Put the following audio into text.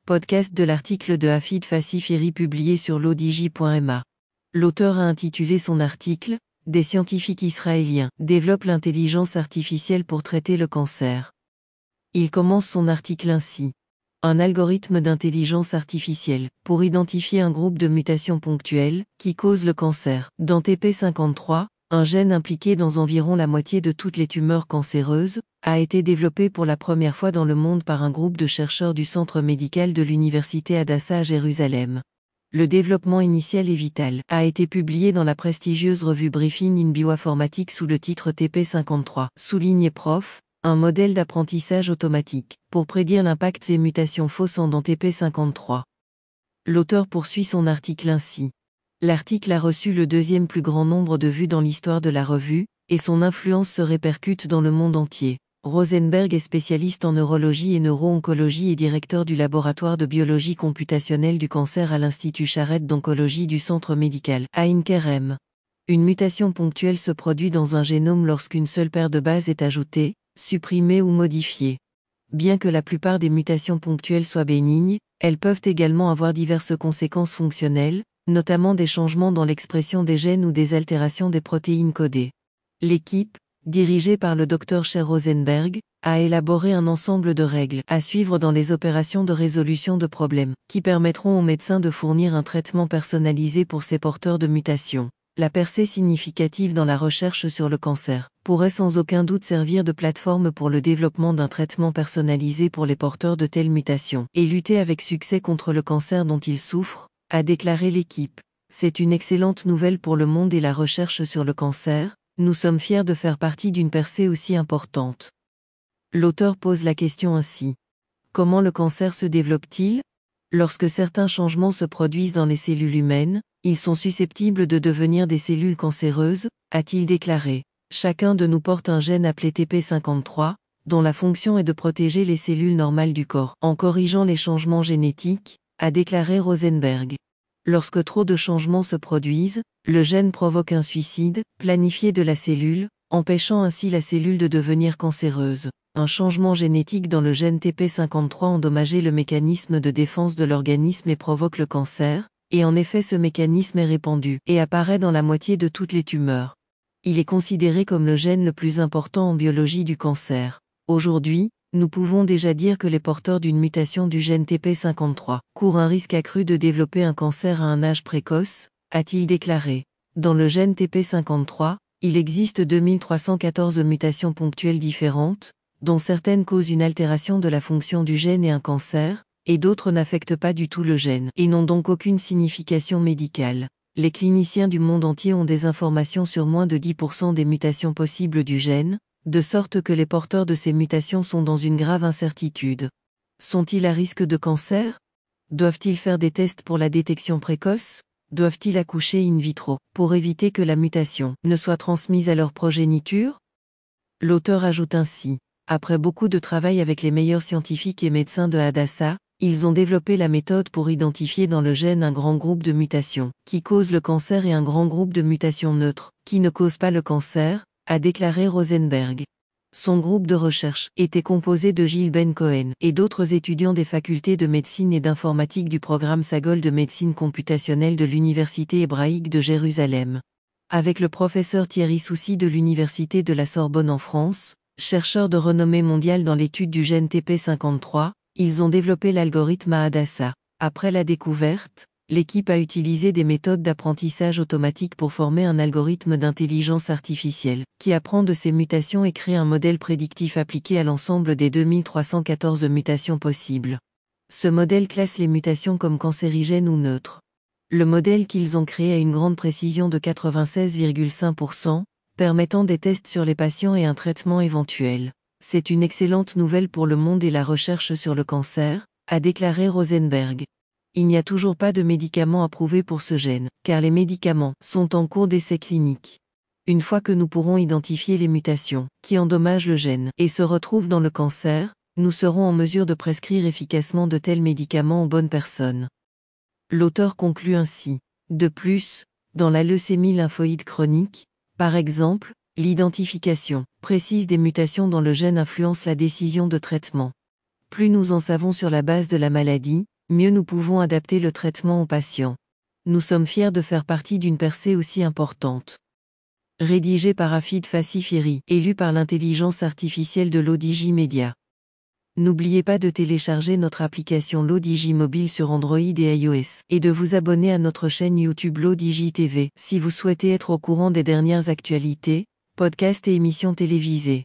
Podcast de l'article de Hafid Fassifiri publié sur lodigi.ma. L'auteur a intitulé son article « Des scientifiques israéliens développent l'intelligence artificielle pour traiter le cancer ». Il commence son article ainsi. Un algorithme d'intelligence artificielle pour identifier un groupe de mutations ponctuelles qui causent le cancer. Dans TP53, un gène impliqué dans environ la moitié de toutes les tumeurs cancéreuses, a été développé pour la première fois dans le monde par un groupe de chercheurs du centre médical de l'université Hadassah à Jérusalem. Le développement initial et vital a été publié dans la prestigieuse revue Briefing in Bioinformatics sous le titre TP53, souligné Prof, un modèle d'apprentissage automatique, pour prédire l'impact des mutations fausses dans TP53. L'auteur poursuit son article ainsi. L'article a reçu le deuxième plus grand nombre de vues dans l'histoire de la revue, et son influence se répercute dans le monde entier. Rosenberg est spécialiste en neurologie et neuro-oncologie et directeur du laboratoire de biologie computationnelle du cancer à l'Institut Charette d'oncologie du centre médical Ain Kerem. Une mutation ponctuelle se produit dans un génome lorsqu'une seule paire de bases est ajoutée, supprimée ou modifiée. Bien que la plupart des mutations ponctuelles soient bénignes, elles peuvent également avoir diverses conséquences fonctionnelles, notamment des changements dans l'expression des gènes ou des altérations des protéines codées. L'équipe, dirigée par le Dr Cher Rosenberg, a élaboré un ensemble de règles à suivre dans les opérations de résolution de problèmes, qui permettront aux médecins de fournir un traitement personnalisé pour ces porteurs de mutations. La percée significative dans la recherche sur le cancer pourrait sans aucun doute servir de plateforme pour le développement d'un traitement personnalisé pour les porteurs de telles mutations, et lutter avec succès contre le cancer dont ils souffrent, a déclaré l'équipe. C'est une excellente nouvelle pour le monde et la recherche sur le cancer, nous sommes fiers de faire partie d'une percée aussi importante. L'auteur pose la question ainsi. Comment le cancer se développe-t-il ? Lorsque certains changements se produisent dans les cellules humaines, ils sont susceptibles de devenir des cellules cancéreuses, a-t-il déclaré. Chacun de nous porte un gène appelé TP53, dont la fonction est de protéger les cellules normales du corps, en corrigeant les changements génétiques, a déclaré Rosenberg. Lorsque trop de changements se produisent, le gène provoque un suicide planifié de la cellule, empêchant ainsi la cellule de devenir cancéreuse. Un changement génétique dans le gène TP53 endommageait le mécanisme de défense de l'organisme et provoque le cancer, et en effet ce mécanisme est répandu et apparaît dans la moitié de toutes les tumeurs. Il est considéré comme le gène le plus important en biologie du cancer. Aujourd'hui, nous pouvons déjà dire que les porteurs d'une mutation du gène TP53 courent un risque accru de développer un cancer à un âge précoce, a-t-il déclaré. Dans le gène TP53, il existe 2314 mutations ponctuelles différentes, dont certaines causent une altération de la fonction du gène et un cancer, et d'autres n'affectent pas du tout le gène et n'ont donc aucune signification médicale. Les cliniciens du monde entier ont des informations sur moins de 10% des mutations possibles du gène, de sorte que les porteurs de ces mutations sont dans une grave incertitude. Sont-ils à risque de cancer ? Doivent-ils faire des tests pour la détection précoce ? Doivent-ils accoucher in vitro, pour éviter que la mutation ne soit transmise à leur progéniture ? L'auteur ajoute ainsi. Après beaucoup de travail avec les meilleurs scientifiques et médecins de Hadassah, ils ont développé la méthode pour identifier dans le gène un grand groupe de mutations qui causent le cancer et un grand groupe de mutations neutres qui ne causent pas le cancer, a déclaré Rosenberg. Son groupe de recherche était composé de Gilles Ben Cohen et d'autres étudiants des facultés de médecine et d'informatique du programme Sagol de médecine computationnelle de l'Université hébraïque de Jérusalem. Avec le professeur Thierry Soucy de l'Université de la Sorbonne en France, chercheur de renommée mondiale dans l'étude du gène TP53, ils ont développé l'algorithme à Hadassah. Après la découverte, l'équipe a utilisé des méthodes d'apprentissage automatique pour former un algorithme d'intelligence artificielle, qui apprend de ces mutations et crée un modèle prédictif appliqué à l'ensemble des 2314 mutations possibles. Ce modèle classe les mutations comme cancérigènes ou neutres. Le modèle qu'ils ont créé a une grande précision de 96,5%, permettant des tests sur les patients et un traitement éventuel. C'est une excellente nouvelle pour le monde et la recherche sur le cancer, a déclaré Rosenberg. Il n'y a toujours pas de médicaments approuvés pour ce gène, car les médicaments sont en cours d'essais cliniques. Une fois que nous pourrons identifier les mutations qui endommagent le gène et se retrouvent dans le cancer, nous serons en mesure de prescrire efficacement de tels médicaments aux bonnes personnes. L'auteur conclut ainsi. De plus, dans la leucémie lymphoïde chronique, par exemple, l'identification précise des mutations dans le gène influence la décision de traitement. Plus nous en savons sur la base de la maladie, mieux nous pouvons adapter le traitement aux patients. Nous sommes fiers de faire partie d'une percée aussi importante. Rédigé par Afid Fassifiri, élu par l'intelligence artificielle de l'ODJ Media. N'oubliez pas de télécharger notre application l'ODJ mobile sur Android et iOS, et de vous abonner à notre chaîne YouTube l'ODJ TV, si vous souhaitez être au courant des dernières actualités, podcasts et émissions télévisées.